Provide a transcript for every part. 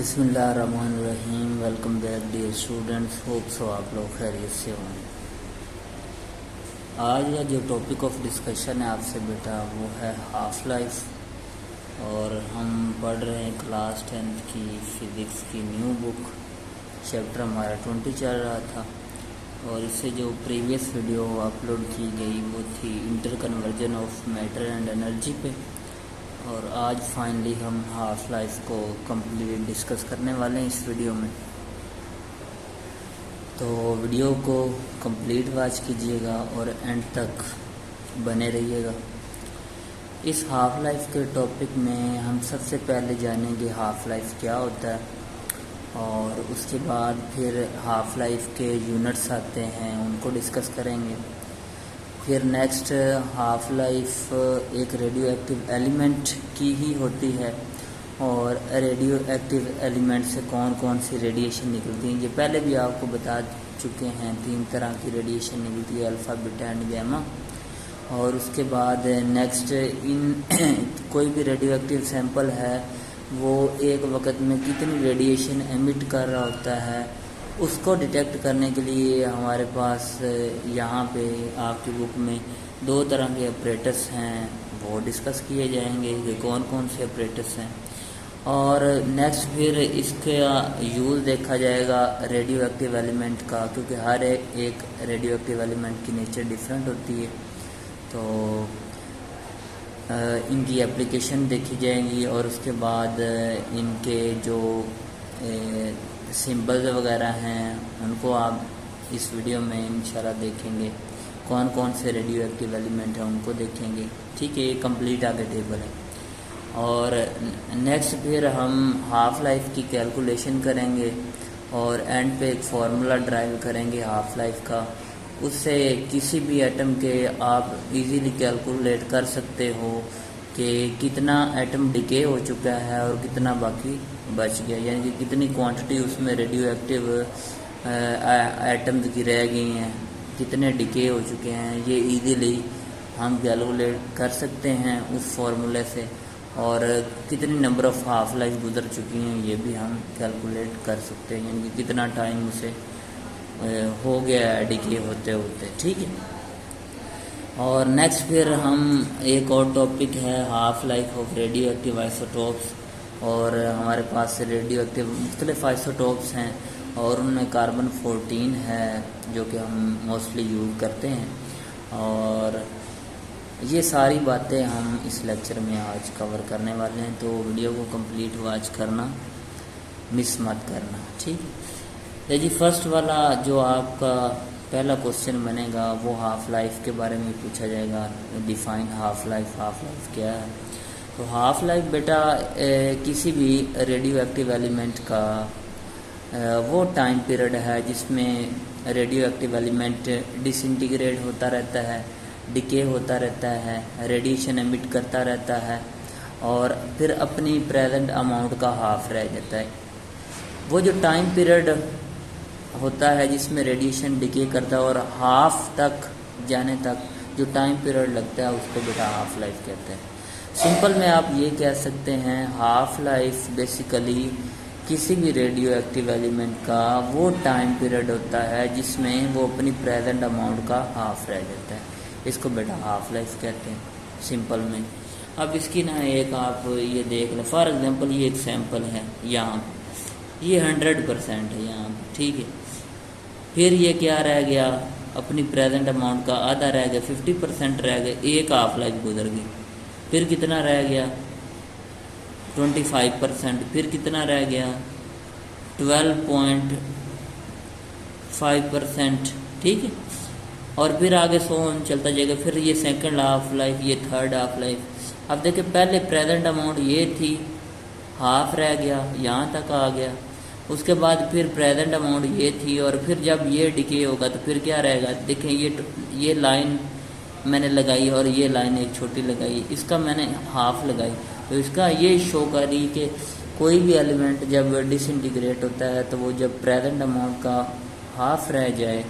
बिस्मिल्लाहिर्रहमानिर्रहीम। Welcome back dear students, hope so आप लोग खैरियत से होंगे। आज का जो टॉपिक ऑफ डिस्कशन है आपसे बेटा वो है हाफ लाइफ, और हम पढ़ रहे हैं क्लास 10th की फिज़िक्स की न्यू बुक। चैप्टर हमारा 20 चल रहा था, और इससे जो प्रीवियस वीडियो अपलोड की गई वो थी inter conversion of matter and energy पे, और आज फाइनली हम हाफ लाइफ को कंप्लीट डिस्कस करने वाले हैं इस वीडियो में। तो वीडियो को कंप्लीट वॉच कीजिएगा और एंड तक बने रहिएगा। इस हाफ लाइफ के टॉपिक में हम सबसे पहले जानेंगे हाफ लाइफ क्या होता है, और उसके बाद फिर हाफ लाइफ के यूनिट्स आते हैं उनको डिस्कस करेंगे। फिर नेक्स्ट हाफ लाइफ एक रेडियो एक्टिव एलिमेंट की ही होती है, और रेडियो एक्टिव एलिमेंट से कौन कौन सी रेडिएशन निकलती हैं ये पहले भी आपको बता चुके हैं। 3 तरह की रेडिएशन निकलती है, अल्फ़ा, बीटा एंड गैमा। और उसके बाद नेक्स्ट इन कोई भी रेडियो एक्टिव सैंपल है वो एक वक्त में कितनी रेडिएशन एमिट कर रहा होता है, उसको डिटेक्ट करने के लिए हमारे पास यहाँ पे आपकी बुक में 2 तरह के ऑपरेटर्स हैं, वो डिस्कस किए जाएंगे कि कौन कौन से ऑपरेटर्स हैं। और नेक्स्ट फिर इसका यूज़ देखा जाएगा रेडियो एक्टिव एलिमेंट का, क्योंकि हर एक रेडियो एक्टिव एलिमेंट की नेचर डिफरेंट होती है, तो इनकी एप्लीकेशन देखी जाएंगी। और उसके बाद इनके जो सिंबल्स वगैरह हैं उनको आप इस वीडियो में इंशाल्लाह देखेंगे। कौन कौन से रेडियो एक्टिव एलिमेंट हैं उनको देखेंगे, ठीक है। ये कंप्लीट आगे टेबल है। और नेक्स्ट फिर हम हाफ लाइफ की कैलकुलेशन करेंगे, और एंड पे एक फार्मूला ड्राइव करेंगे हाफ लाइफ का। उससे किसी भी एटम के आप इजीली कैलकुलेट कर सकते हो कि कितना एटम डिके हो चुका है और कितना बाकी बच गया, यानी कि कितनी क्वांटिटी उसमें रेडियो एक्टिव एटम्स की रह गई हैं, कितने डिके हो चुके हैं, ये इजीली हम कैलकुलेट कर सकते हैं उस फार्मूले से। और कितनी नंबर ऑफ़ हाफ लाइफ गुजर चुकी हैं ये भी हम कैलकुलेट कर सकते हैं, यानी कि कितना टाइम उसे हो गया है डिके होते होते, ठीक है। और नेक्स्ट फिर हम एक और टॉपिक है half life of radio active isotopes, और हमारे पास रेडियो एक्टिव मुख्तलिफ आइसोटोप्स हैं, और उनमें कार्बन 14 है जो कि हम मोस्टली यूज़ करते हैं। और ये सारी बातें हम इस लेक्चर में आज कवर करने वाले हैं, तो वीडियो को कंप्लीट वॉच करना, मिस मत करना, ठीक है जी। फर्स्ट वाला जो आपका पहला क्वेश्चन बनेगा वो हाफ लाइफ के बारे में पूछा जाएगा। डिफाइन हाफ लाइफ क्या है। तो हाफ लाइफ बेटा किसी भी रेडियो एक्टिव एलिमेंट का वो टाइम पीरियड है जिसमें रेडियो एक्टिव एलिमेंट डिसइंटीग्रेट होता रहता है, डिके होता रहता है, रेडिएशन एमिट करता रहता है, और फिर अपनी प्रेजेंट अमाउंट का हाफ रह जाता है। वो जो टाइम पीरियड होता है जिसमें रेडिएशन डिके करता है और हाफ तक जाने तक जो टाइम पीरियड लगता है उसको बेटा हाफ लाइफ कहते हैं। सिंपल में आप ये कह सकते हैं हाफ लाइफ बेसिकली किसी भी रेडियो एक्टिव एलिमेंट का वो टाइम पीरियड होता है जिसमें वो अपनी प्रेजेंट अमाउंट का हाफ रह जाता है, इसको बेटा हाफ लाइफ कहते हैं सिंपल में। अब इसकी ना एक आप ये देख लें, फॉर एग्जांपल ये एक सैंपल है, यहाँ ये 100% है यहाँ, ठीक है। फिर ये क्या रह गया, अपनी प्रेजेंट अमाउंट का आधा रह गया, 50% रह गया, एक हाफ लाइफ गुजर गई। फिर कितना रह गया 25%, फिर कितना रह गया 12.5%, ठीक है। और फिर आगे 100 चलता जाएगा। फिर ये सेकंड हाफ लाइफ, ये थर्ड हाफ लाइफ। अब देखिए पहले प्रेजेंट अमाउंट ये थी, हाफ रह गया, यहाँ तक आ गया। उसके बाद फिर प्रेजेंट अमाउंट ये थी, और फिर जब ये डिके होगा तो फिर क्या रहेगा। देखें ये लाइन मैंने लगाई और ये लाइन एक छोटी लगाई, इसका मैंने हाफ लगाई, तो इसका ये शो करी कि कोई भी एलिमेंट जब डिसइंटीग्रेट होता है तो वो जब प्रेजेंट अमाउंट का हाफ रह जाए,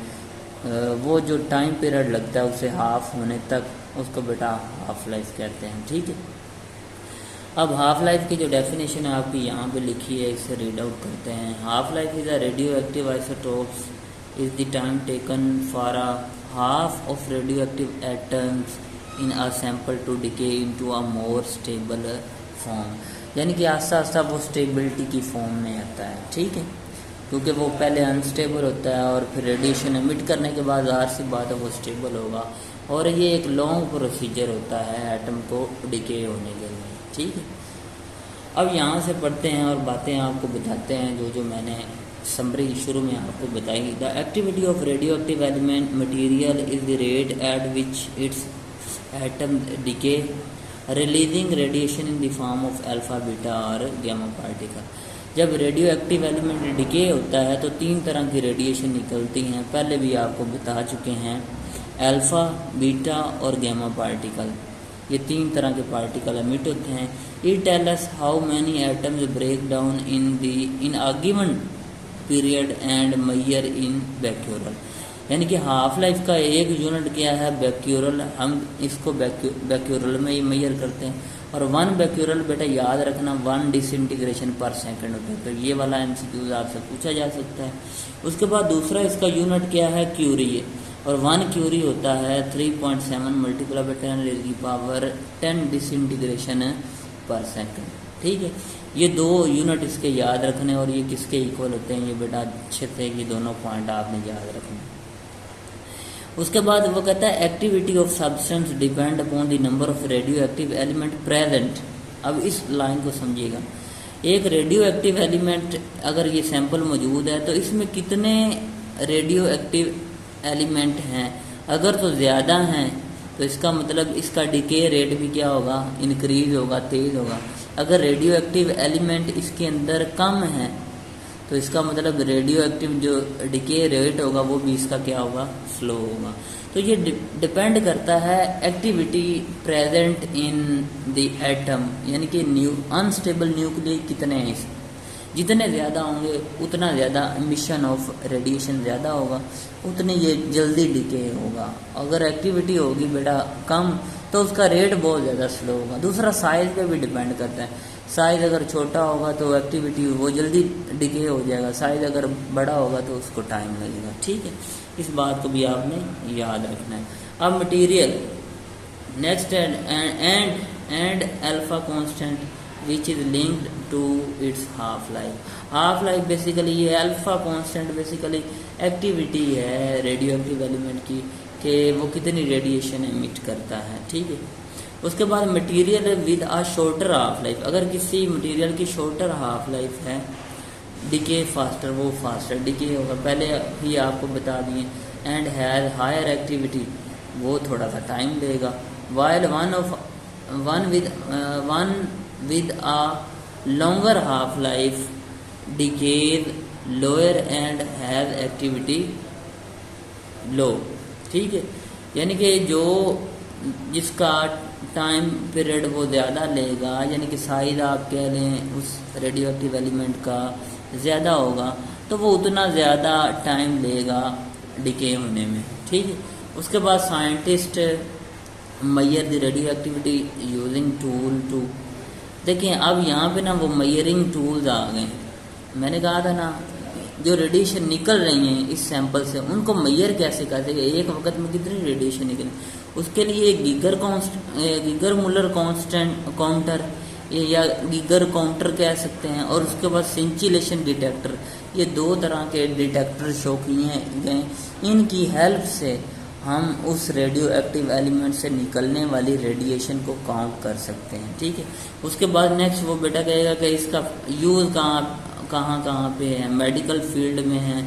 वो जो टाइम पीरियड लगता है उसे हाफ होने तक, उसको बेटा हाफ लाइफ कहते हैं, ठीक है। अब हाफ लाइफ की जो डेफिनेशन है आपकी यहाँ पे लिखी है, इसे रीड आउट करते हैं। Half life is a radio active isotopes is the time taken for a half of radio active atoms in a sample to decay into a more stable form, यानी कि आस्ता आस्ता वो स्टेबिलिटी की form में आता है, ठीक है, क्योंकि वो पहले अनस्टेबल होता है और फिर रेडिएशन एमिट करने के बाद ज़ाहिर सी बात है वो स्टेबल होगा। और ये एक लॉन्ग प्रोसीजर होता है एटम को डिके होने के लिए, ठीक है। अब यहाँ से पढ़ते हैं और बातें आपको बताते हैं जो मैंने समरी शुरू में आपको बताई। The activity of radio active element material is the rate at which it's atom decay releasing radiation in the form of alpha beta और गामा पार्टिकल। जब रेडियो एक्टिव एलिमेंट डिके होता है तो 3 तरह की रेडिएशन निकलती हैं, पहले भी आपको बता चुके हैं, अल्फा, बीटा और गामा पार्टिकल। ये 3 तरह के पार्टिकल एमिट होते हैं। It tell us how many atoms break down in a given period and measure in becquerel, यानी कि हाफ लाइफ का एक यूनिट क्या है, बैक्यूरल। हम इसको बैक्यूरल में ही मेजर करते हैं। और 1 बैक्यूरल बेटा याद रखना 1 डिसइंटीग्रेशन पर सेकंड होता है, तो ये वाला एमसीक्यूज आपसे पूछा जा सकता है। उसके बाद दूसरा इसका यूनिट क्या है, क्यूरी है, और 1 क्यूरी होता है 3.7 मल्टीप्लाई बाय 10 रेज़ की पावर 10 डिसइंटीग्रेशन पर सेकंड, ठीक है। ये 2 यूनिट इसके याद रखने, और ये किसके इक्वल होते हैं, ये बेटा अच्छे से ये दोनों पॉइंट आपने याद रखने। उसके बाद वो कहता है activity of substance depend upon the number of radio active element present. अब इस लाइन को समझिएगा, एक रेडियो एक्टिव एलिमेंट अगर ये सैंपल मौजूद है तो इसमें कितने रेडियो एक्टिव एलिमेंट हैं। अगर तो ज़्यादा हैं तो इसका मतलब इसका डिके रेट भी क्या होगा, इंक्रीज होगा, तेज़ होगा। अगर रेडियो एक्टिव एलिमेंट इसके अंदर कम है तो इसका मतलब रेडियो एक्टिव जो डिके रेट होगा वो भी इसका क्या होगा, स्लो होगा। तो ये डिपेंड करता है activity present in the atom, यानी कि अनस्टेबल न्यूक्लियस कितने हैं इसमें। जितने ज़्यादा होंगे उतना ज़्यादा एमिशन ऑफ रेडिएशन ज़्यादा होगा, उतनी ये जल्दी डिके होगा। अगर एक्टिविटी होगी बेटा कम तो उसका रेट बहुत ज़्यादा स्लो होगा। दूसरा साइज़ पे भी डिपेंड करता है, साइज़ अगर छोटा होगा तो एक्टिविटी वो जल्दी डिके हो जाएगा, साइज़ अगर बड़ा होगा तो उसको टाइम लगेगा, ठीक है। इस बात को भी आपने याद रखना है। अब material next and alpha constant which is linked to its half life. Half life basically ये अल्फा कांस्टेंट बेसिकली एक्टिविटी है रेडियो एक्टिव एलिमेंट की, कि वो कितनी रेडिएशन एमिट करता है, ठीक है। उसके बाद material with a shorter half life, अगर किसी मटेरियल की शॉर्टर हाफ लाइफ है, डिके फास्टर, वो फास्टर डिके होगा, पहले ही आपको बता दिए। एंड हैज़ हायर एक्टिविटी, वो थोड़ा सा टाइम लेगा। While one with a longer half life decays lower and has activity low, ठीक है। यानी कि जो जिसका टाइम पीरियड वो ज़्यादा लेगा, यानी कि साइज आप कह लें उस रेडियो एक्टिव एलिमेंट का ज़्यादा होगा, तो वो उतना ज़्यादा टाइम लेगा डिके होने में, ठीक है। उसके बाद scientist measure the radio activity using tool to, देखिए अब यहाँ पे ना वो मेजरिंग टूल्स आ गए। मैंने कहा था ना जो रेडिएशन निकल रही हैं इस सैंपल से उनको मेजर कैसे करते हैं, एक वक्त में कितनी रेडिएशन निकले, उसके लिए गीगर मुलर काउंटर या गीगर काउंटर कह सकते हैं, और उसके बाद सिंचिलेशन डिटेक्टर, ये 2 तरह के डिटेक्टर शो किए गए। इनकी हेल्प से हम उस रेडियो एक्टिव एलिमेंट से निकलने वाली रेडिएशन को काउंट कर सकते हैं, ठीक है। उसके बाद नेक्स्ट वो बेटा कहेगा कि इसका यूज़ कहाँ पे है, मेडिकल फील्ड में है,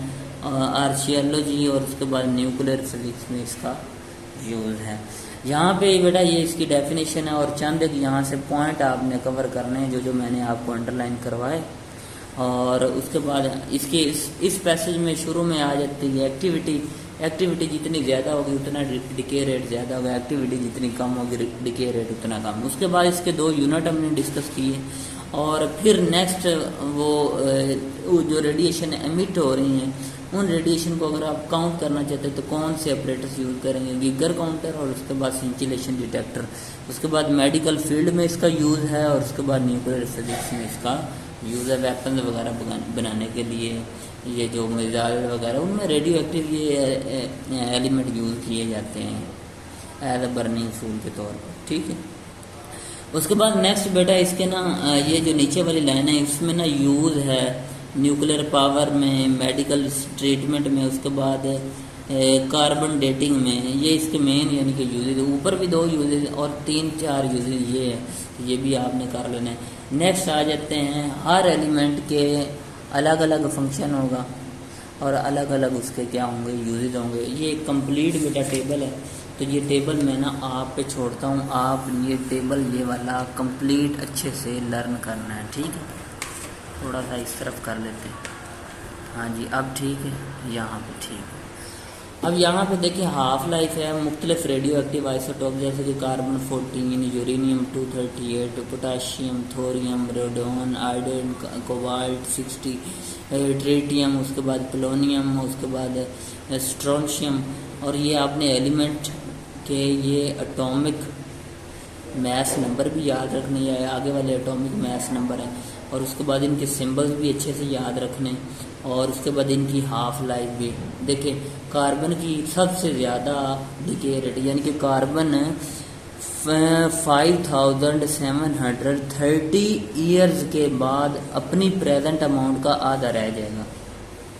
आर्चियोलॉजी और उसके बाद न्यूक्लियर फिजिक्स में इसका यूज़ है। यहाँ पे बेटा ये इसकी डेफिनेशन है और चंद एक यहाँ से पॉइंट आपने कवर करने हैं जो मैंने आपको अंडरलाइन करवाए। और उसके बाद इसके इस पैसेज में शुरू में आ जाती है एक्टिविटी जितनी ज़्यादा होगी उतना डिके रेट ज़्यादा होगा, एक्टिविटी जितनी कम होगी डिके रेट उतना कम। उसके बाद इसके 2 यूनिट हमने डिस्कस किए, और फिर नेक्स्ट वो जो रेडिएशन एमिट हो रही हैं उन रेडिएशन को अगर आप काउंट करना चाहते हैं तो कौन से ऑपरेटर्स यूज़ करेंगे, गिगर काउंटर और उसके बाद सिंचिलेशन डिटेक्टर, उसके बाद मेडिकल फील्ड में इसका यूज़ है और उसके बाद न्यूक्लियर फिजिक्स में इसका यूज़ है वेपन वगैरह बनाने के लिए। ये जो मिसाइल वगैरह उनमें रेडियो एक्टिव ये एलिमेंट यूज़ किए जाते हैं एज अ बर्निंग फ्यूल के तौर पर, ठीक है। उसके बाद नेक्स्ट बेटा इसके ना ये जो नीचे वाली लाइन है इसमें ना यूज़ है न्यूक्लियर पावर में, मेडिकल ट्रीटमेंट में, उसके बाद कार्बन डेटिंग में, ये इसके मेन यानी कि यूजेज। ऊपर भी 2 यूजेज और 3-4 यूजेज ये है, ये भी आपने कर लेना है। नेक्स्ट आ जाते हैं हर एलिमेंट के अलग अलग फंक्शन होगा और अलग अलग उसके क्या होंगे यूजेज होंगे। ये एक कंप्लीट बेटा टेबल है, तो ये टेबल मैं ना आप पे छोड़ता हूँ, आप ये टेबल ये वाला कंप्लीट अच्छे से लर्न करना है, ठीक है। थोड़ा सा इस तरफ कर लेते हैं, हाँ जी अब ठीक है, यहाँ पे ठीक है। अब यहाँ पे देखिए हाफ लाइफ है मुख्तलिफ रेडियो एक्टिव आइसोटोप जैसे कि carbon 14, uranium 238, potassium, thorium, radon, iodine, cobalt 60, tritium, उसके बाद पोलोनियम, उसके बाद स्ट्रोंशियम। और ये आपने एलिमेंट के ये एटॉमिक मैस नंबर भी याद रखने है, आगे वाले एटॉमिक मैस नंबर हैं, और उसके बाद इनके सिंबल्स भी अच्छे से याद रखने, और उसके बाद इनकी हाफ लाइफ भी। देखिए कार्बन की सबसे ज़्यादा डिके रेट यानी कि कार्बन 5730 ईयर्स के बाद अपनी प्रेजेंट अमाउंट का आधा रह जाएगा,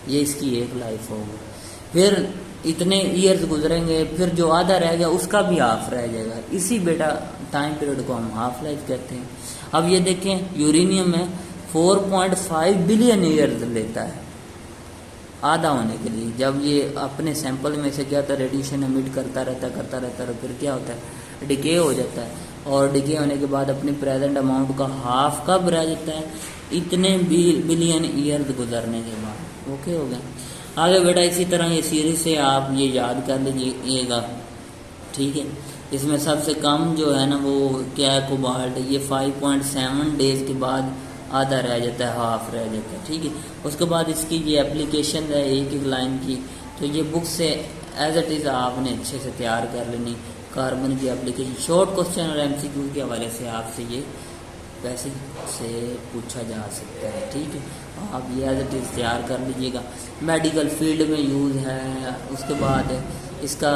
ये इसकी एक लाइफ होगी। फिर इतने ईयर्स गुजरेंगे, फिर जो आधा रह गया उसका भी हाफ रह जाएगा। इसी बेटा टाइम पीरियड को हम हाफ लाइफ कहते हैं। अब ये देखें यूरेनियम में 4.5 बिलियन ईयर्स लेता है आधा होने के लिए। जब ये अपने सैंपल में से क्या होता है रेडिएशन एमिट करता रहता है, फिर क्या होता है डिके हो जाता है, और डिके होने के बाद अपनी प्रेजेंट अमाउंट का हाफ कब रह जाता है, इतने बिलियन ईयर्स गुजरने के बाद। ओके हो गया। आगे बेटा इसी तरह ये सीरीज से आप ये याद कर लीजिएगा, ठीक है। इसमें सबसे कम जो है ना वो क्या है कोबाल्ट, ये 5.7 डेज के बाद आधा रह जाता है, हाफ रह जाता है, ठीक है। उसके बाद इसकी ये एप्लीकेशन है एक एक लाइन की, तो ये बुक से एज इट इज़ आपने अच्छे से तैयार कर लेनी। कार्बन की एप्लीकेशन शॉर्ट क्वेश्चन और MCQ के हवाले से आपसे ये वैसे से पूछा जा सकता है, ठीक है। आप ये एज इट इज़ तैयार कर लीजिएगा। मेडिकल फील्ड में यूज़ है, उसके बाद इसका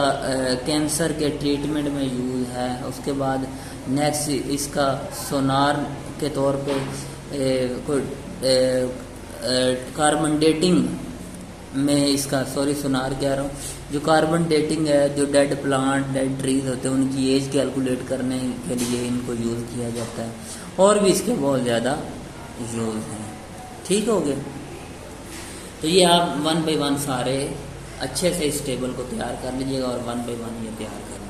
कैंसर के ट्रीटमेंट में यूज़ है, उसके बाद नेक्स्ट इसका सोनार के तौर पे कार्बन डेटिंग में इसका सोनार कह रहा हूँ, जो कार्बन डेटिंग है, जो डेड प्लांट डेड ट्रीज होते हैं उनकी एज कैलकुलेट करने के लिए इनको यूज़ किया जाता है, और भी इसके बहुत ज़्यादा यूज़ हैं, ठीक हो गए। तो ये आप 1 बाय 1 सारे अच्छे से इस टेबल को तैयार कर लीजिएगा और 1 बाय 1 ये तैयार कर लीजिए।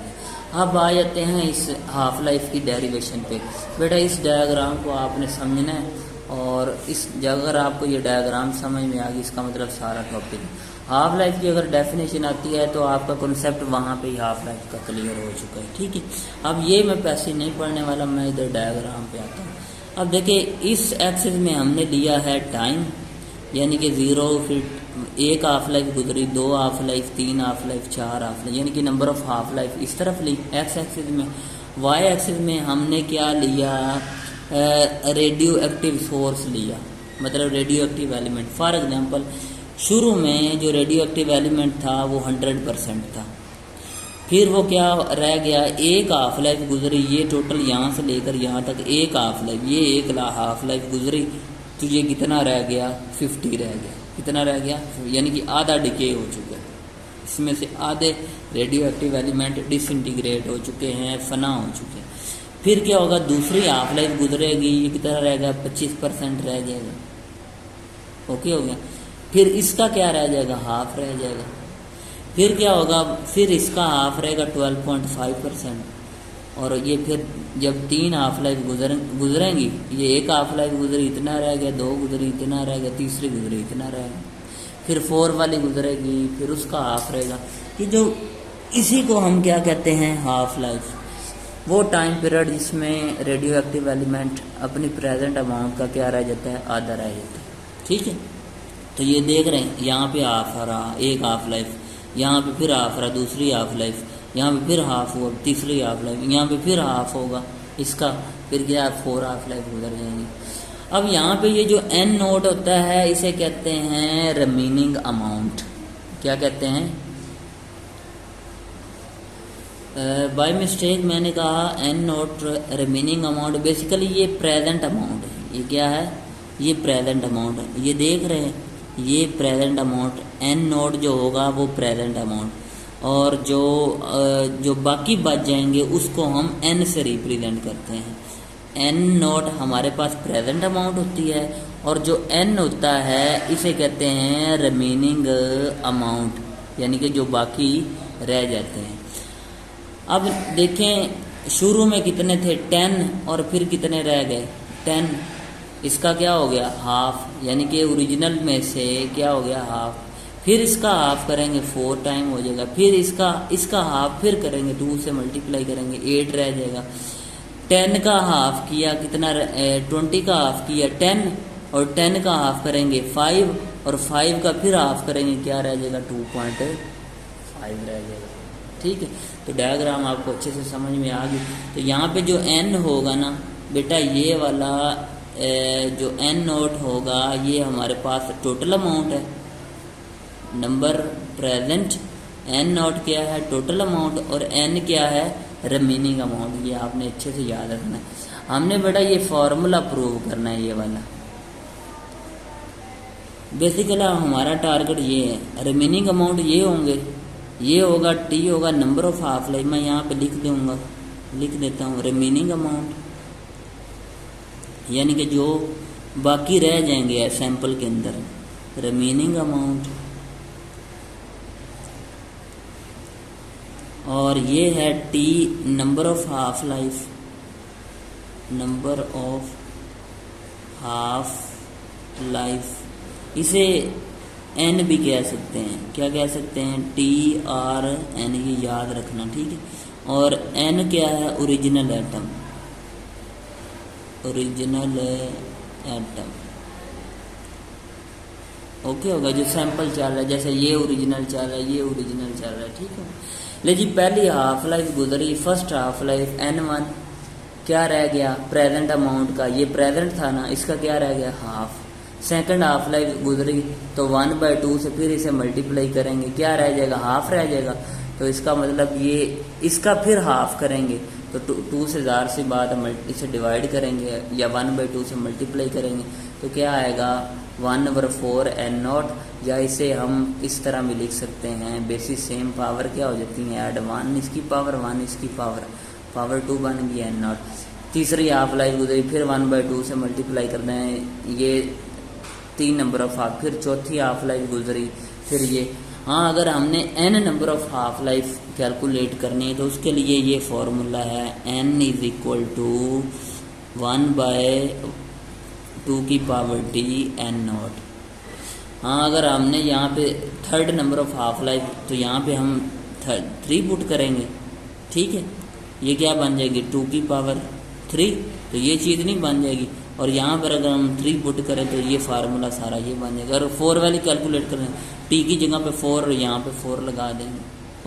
अब आ जाते हैं इस हाफ लाइफ की डेरिवेशन पे। बेटा इस डायग्राम को आपने समझना है, और इस अगर आपको ये डायग्राम समझ में आ गई इसका मतलब सारा टॉपिक। हाफ लाइफ की अगर डेफिनेशन आती है तो आपका कॉन्सेप्ट वहाँ पे ही हाफ लाइफ का क्लियर हो चुका है, ठीक है। अब ये मैं पैसे नहीं पढ़ने वाला, मैं इधर डायग्राम पे आता हूँ। अब देखिए इस एक्सिस में हमने लिया है टाइम, यानी कि 0, फिर 1 हाफ लाइफ गुजरी, 2 half life, 3 half life, 4 half life, यानी कि नंबर ऑफ हाफ लाइफ इस तरफ ली एक्स एक्सिस में। वाई एक्सिस में हमने क्या लिया, रेडियो एक्टिव सोर्स लिया, मतलब radio active element. For example शुरू में जो रेडियो एक्टिव एलिमेंट था वो 100% था, फिर वो क्या रह गया, 1 हाफ लाइफ गुजरी, ये टोटल यहाँ से लेकर यहाँ तक 1 हाफ लाइफ, ये 1 हाफ लाइफ गुजरी, तो ये कितना रह गया, 50 रह गया। कितना रह गया, यानी कि आधा डिके हो चुका है। इसमें से आधे रेडियो एक्टिव एलिमेंट डिसइंटीग्रेट हो चुके हैं, फना हो चुके हैं। फिर क्या होगा, दूसरी हाफ लाइफ गुजरेगी, ये कितना रहेगा, 25% रह जाएगा। ओके हो गया। फिर इसका क्या रह जाएगा, हाफ रह जाएगा। फिर क्या होगा, फिर इसका हाफ रहेगा 12.5%, और ये फिर जब 3 हाफ लाइफ गुजरेंगी, ये 1 हाफ लाइफ गुजरी इतना रह गया, 2 गुजरी इतना रह गया, तीसरी गुजरी इतना रहेगा, फिर 4 वाली गुजरेगी, फिर उसका हाफ रहेगा। ये जो इसी को हम क्या कहते हैं, हाफ लाइफ। वो टाइम पीरियड जिसमें रेडियो एक्टिव एलिमेंट अपनी प्रेजेंट अमाउंट का क्या रह जाता है, आधा रह जाता है, ठीक है। तो ये देख रहे हैं यहाँ पे हाफ आ रहा, एक हाफ लाइफ, यहाँ पे फिर हाफ रहा, दूसरी हाफ लाइफ, यहाँ पे फिर हाफ हुआ, तीसरी हाफ लाइफ, यहाँ पे फिर हाफ होगा इसका, फिर क्या 4 हाफ लाइफ गुजर जाएंगी। अब यहाँ पे ये जो n नोट होता है इसे कहते हैं रिमेनिंग अमाउंट। क्या कहते हैं? बाय मिस्टेक मैंने कहा n note remaining amount, basically ये प्रेजेंट अमाउंट है। ये क्या है? ये प्रेजेंट अमाउंट है। ये देख रहे हैं, ये प्रेजेंट अमाउंट, n नोट जो होगा वो प्रेजेंट अमाउंट, और जो बाकी बच जाएंगे उसको हम n से रिप्रेजेंट करते हैं। n नोट हमारे पास प्रेजेंट अमाउंट होती है, और जो n होता है इसे कहते हैं रिमेनिंग अमाउंट, यानी कि जो बाकी रह जाते हैं। अब देखें शुरू में कितने थे 10, और फिर कितने रह गए 10, इसका क्या हो गया हाफ, यानी कि ओरिजिनल में से क्या हो गया हाफ, फिर इसका हाफ करेंगे 4 टाइम हो जाएगा, फिर इसका हाफ फिर करेंगे 2 से मल्टीप्लाई करेंगे 8 रह जाएगा। 10 का हाफ किया कितना, 20 का हाफ किया 10, और 10 का हाफ करेंगे 5, और 5 का फिर हाफ करेंगे क्या रह जाएगा 2.5 रह जाएगा। ठीक है, तो डायग्राम आपको अच्छे से समझ में आ गई। तो यहाँ पे जो n होगा ना बेटा, ये वाला जो n नोट होगा ये हमारे पास टोटल अमाउंट है, नंबर प्रेजेंट, n नोट क्या है टोटल अमाउंट, और n क्या है रिमेनिंग अमाउंट। ये आपने अच्छे से याद रखना है। हमने बेटा ये फॉर्मूला प्रूव करना है, ये वाला बेसिकली हमारा टारगेट ये है। रिमेनिंग अमाउंट ये होंगे, ये होगा t होगा नंबर ऑफ हाफ लाइफ, मैं यहाँ पे लिख देता हूँ रिमेनिंग अमाउंट, यानी कि जो बाकी रह जाएंगे सैंपल के अंदर, रिमेनिंग अमाउंट। और ये है t number of half life, number of half life, इसे n भी कह सकते हैं। क्या कह सकते हैं? TRN, ये याद रखना, ठीक है। और n क्या है? Original atom, original atom. Okay होगा, जो सैंपल चल रहा है, जैसे ये ओरिजिनल चल रहा है, ये ओरिजिनल चल रहा है, ठीक है। ले जी, पहली हाफ लाइफ गुजरी, फर्स्ट हाफ लाइफ n1, क्या रह गया प्रेजेंट अमाउंट का, ये प्रेजेंट था ना, इसका क्या रह गया हाफ। सेकंड हाफ लाइफ गुजरी तो 1/2 से फिर इसे मल्टीप्लाई करेंगे, क्या रह जाएगा हाफ रह जाएगा। तो इसका मतलब ये इसका फिर हाफ करेंगे तो 2 से ज़ाहिर सी बात इसे डिवाइड करेंगे या 1/2 से मल्टीप्लाई करेंगे तो क्या आएगा 1/4 n नॉट, या इसे हम इस तरह भी लिख सकते हैं, बेसिस सेम पावर क्या हो जाती है ऐड 1 इसकी पावर 1 इसकी पावर 2 बन गई n नॉट। तीसरी हाफ लाइफ गुजरी, फिर 1/2 से मल्टीप्लाई करते हैं, ये 3 नंबर ऑफ हाफ, फिर चौथी हाफ लाइफ गुजरी, फिर ये। हाँ, अगर हमने n number of half life calculate करनी है तो उसके लिए ये फॉर्मूला है n इज इक्वल टू 1/2 की पावर t n नॉट। हाँ, अगर हमने यहाँ पे third number of half life तो यहाँ पे हम 3 पुट करेंगे, ठीक है। ये क्या बन जाएगी 2 की पावर 3, तो ये चीज़ नहीं बन जाएगी। और यहाँ पर अगर हम 3 पुट करें तो ये फार्मूला सारा ये बन जाएगा। अगर 4 वाली कैलकुलेट करें t की जगह पे 4 और यहाँ पे 4 लगा देंगे,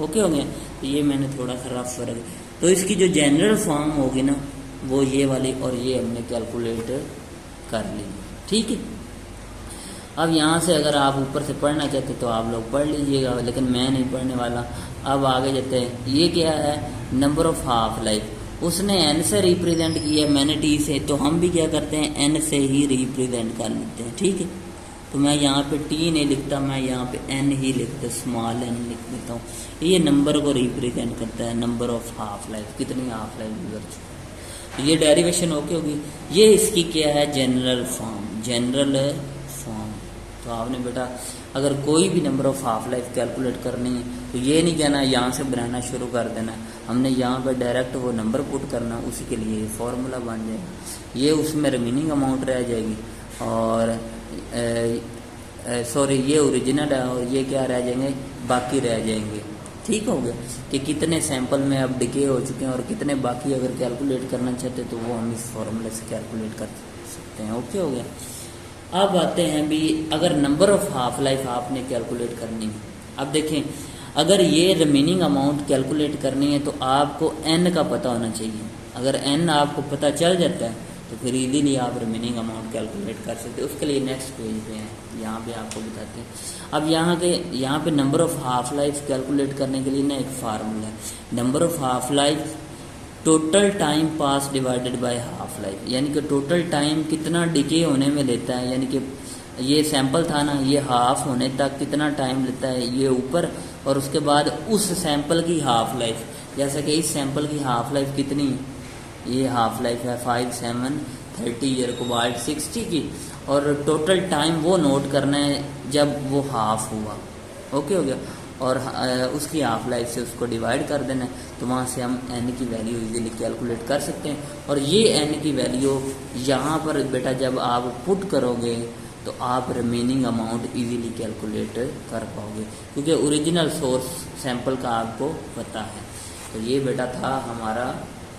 ओके हो गया। तो ये मैंने थोड़ा सा रफ कर, तो इसकी जो जनरल फॉर्म होगी ना वो ये वाली, और ये हमने कैलकुलेट कर ली, ठीक है। अब यहाँ से अगर आप ऊपर से पढ़ना चाहते तो आप लोग पढ़ लीजिएगा, लेकिन मैं नहीं पढ़ने वाला। अब आगे जाते हैं, ये क्या है नंबर ऑफ हाफ लाइफ, उसने n से रिप्रेजेंट किया, मैंने t से, तो हम भी क्या करते हैं n से ही रिप्रेजेंट कर लेते हैं, ठीक है। तो मैं यहाँ पे t नहीं लिखता, मैं यहाँ पे n ही लिखता, स्मॉल n लिख देता हूँ। ये नंबर को रिप्रेजेंट करता है, नंबर ऑफ हाफ लाइफ, कितनी हाफ लाइफ गुजर चुकी। तो ये डेरिवेशन ओके होगी। ये इसकी क्या है जनरल फॉर्म, जनरल फॉर्म। तो आपने बेटा अगर कोई भी number of half life calculate करनी है तो ये नहीं कहना यहाँ से बनाना शुरू कर देना, हमने यहाँ पर डायरेक्ट वो नंबर पुट करना, उसी के लिए फॉर्मूला बन जाएगा। ये उसमें रिमेनिंग अमाउंट रह जाएगी, और सॉरी ये ओरिजिनल है, और ये क्या रह जाएंगे बाकी रह जाएंगे, ठीक हो गया। कि कितने सैंपल में अब डिके हो चुके हैं और कितने बाकी अगर कैलकुलेट करना चाहते तो वो हम इस फॉर्मूले से कैलकुलेट कर सकते हैं, ओके हो गया। अब आते हैं भी, अगर नंबर ऑफ हाफ लाइफ आपने कैलकुलेट करनी है, अब देखें अगर ये रिमेनिंग अमाउंट कैलकुलेट करनी है तो आपको n का पता होना चाहिए। अगर n आपको पता चल जाता है तो फिर इजीली आप रिमेनिंग अमाउंट कैलकुलेट कर सकते हैं। उसके लिए नेक्स्ट पेज पे है, यहाँ पे आपको बताते हैं। अब यहाँ पे number of half life calculate करने के लिए ना एक फार्मूला है, number of half life total time pass divided by half life, यानी कि टोटल टाइम कितना डिके होने में लेता है, यानी कि ये सैंपल था ना, ये हाफ होने तक कितना टाइम लेता है ये ऊपर, और उसके बाद उस सैंपल की हाफ लाइफ, जैसा कि इस सैंपल की हाफ लाइफ कितनी, ये हाफ लाइफ है 5, 7, 30 ईयर कोबाल्ट 60 की, और टोटल टाइम वो नोट करना है जब वो हाफ हुआ। ओके हो गया, और उसकी हाफ लाइफ से उसको डिवाइड कर देना है, तो वहाँ से हम n की वैल्यू इजीली कैलकुलेट कर सकते हैं। और ये n की वैल्यू यहाँ पर बेटा जब आप पुट करोगे तो आप रिमेनिंग अमाउंट इजीली कैलकुलेट कर पाओगे, क्योंकि ओरिजिनल सोर्स सैंपल का आपको पता है। तो ये बेटा था हमारा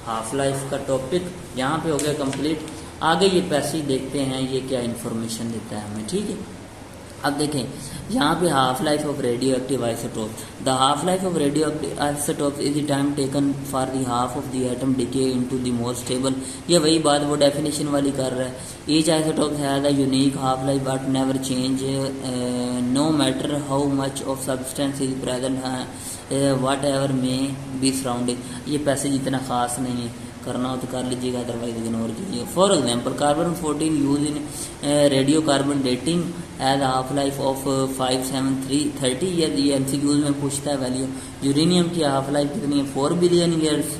हाफ लाइफ का टॉपिक, यहाँ पे हो गया कंप्लीट। आगे ये पैसेज देखते हैं ये क्या इन्फॉर्मेशन देता है हमें, ठीक है। अब देखें यहाँ पे half life of radio active isotope, the half life of radio active isotope is the time taken for the half of the atom decay into the more stable. ये वही बात वो डेफिनेशन वाली कर रहा है। Each isotope has a unique half life but never change no matter how much of substance is present whatever may be surrounding. ये passage इतना खास नहीं है, करना हो तो कर लीजिएगा, अदरवाइज इग्नोर कीजिएगा। For example carbon 14 use in radio carbon dating as half life of 5, 7, 30 year, ये MCQs में पूछता है वैल्यू। यूरेनियम की हाफ लाइफ कितनी है 4 बिलियन ईयर्स,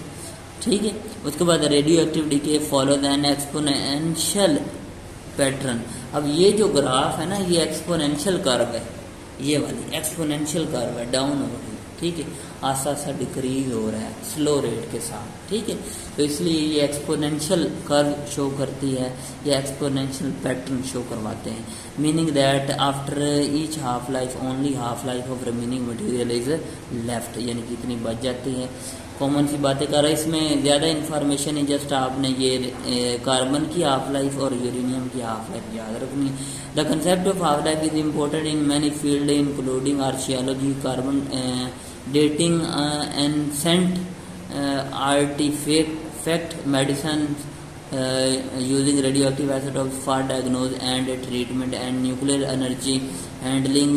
ठीक है। उसके बाद radio active decay follows an exponential pattern. अब ये जो ग्राफ है ना ये एक्सपोनेंशियल कर्व है, ये वाली एक्सपोनेंशियल कर्व है, डाउन हो रही है, ठीक है, आस्ता आस्ता डिक्रीज हो रहा है स्लो रेट के साथ, ठीक है। तो इसलिए ये एक्सपोनेंशियल कर्व शो करती है, ये एक्सपोनेंशियल पैटर्न शो करवाते हैं। Meaning that after each half life only half life of remaining material is left, यानी कि इतनी बच जाती है। कॉमन सी बातें कर रहा है, इसमें ज़्यादा इन्फॉर्मेशन है, जस्ट आपने ये कार्बन की हाफ लाइफ और यूरेनियम की हाफ लाइफ याद रखनी। The concept of half life is important in many field including archaeology, carbon dating, ancient artifact medicine using radioactive isotopes for diagnosis and treatment, and nuclear energy handling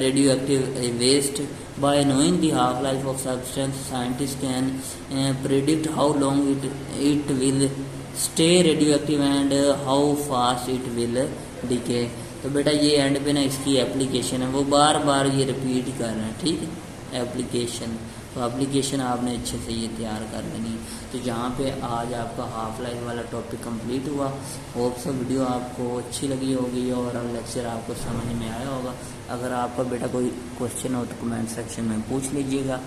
radioactive waste. By knowing the half-life of substance, scientists can predict how long it will stay radioactive and how fast it will decay. तो बेटा ये and पे ना इसकी application है, वो बार बार ये repeat कर रहे हैं, ठीक है। एप्लीकेशन, तो एप्लीकेशन आपने अच्छे से ये तैयार कर लेनी है। तो यहाँ पे आज आपका हाफ लाइफ वाला टॉपिक कंप्लीट हुआ। होप सो वीडियो आपको अच्छी लगी होगी और लेक्चर आपको समझ में आया होगा। अगर आपका बेटा कोई क्वेश्चन हो तो कमेंट सेक्शन में पूछ लीजिएगा।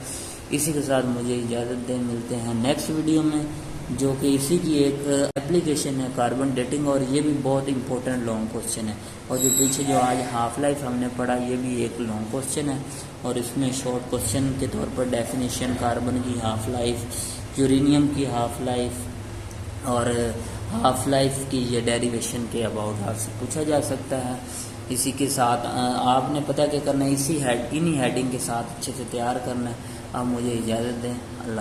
इसी के साथ मुझे इजाज़त दें, मिलते हैं नेक्स्ट वीडियो में, जो कि इसी की एक एप्लीकेशन है कार्बन डेटिंग, और ये भी बहुत इंपॉर्टेंट लॉन्ग क्वेश्चन है। और जो पीछे जो आज हाफ लाइफ हमने पढ़ा ये भी एक लॉन्ग क्वेश्चन है, और इसमें शॉर्ट क्वेश्चन के तौर पर डेफिनेशन, कार्बन की हाफ लाइफ, यूरेनियम की हाफ लाइफ और हाफ लाइफ की ये डेरिवेशन के अबाउट आपसे पूछा जा सकता है। इसी के साथ आपने पता क्या करना है, इन्हीं हेडिंग के साथ अच्छे से तैयार करना है। अब मुझे इजाज़त दें, अल्लाह।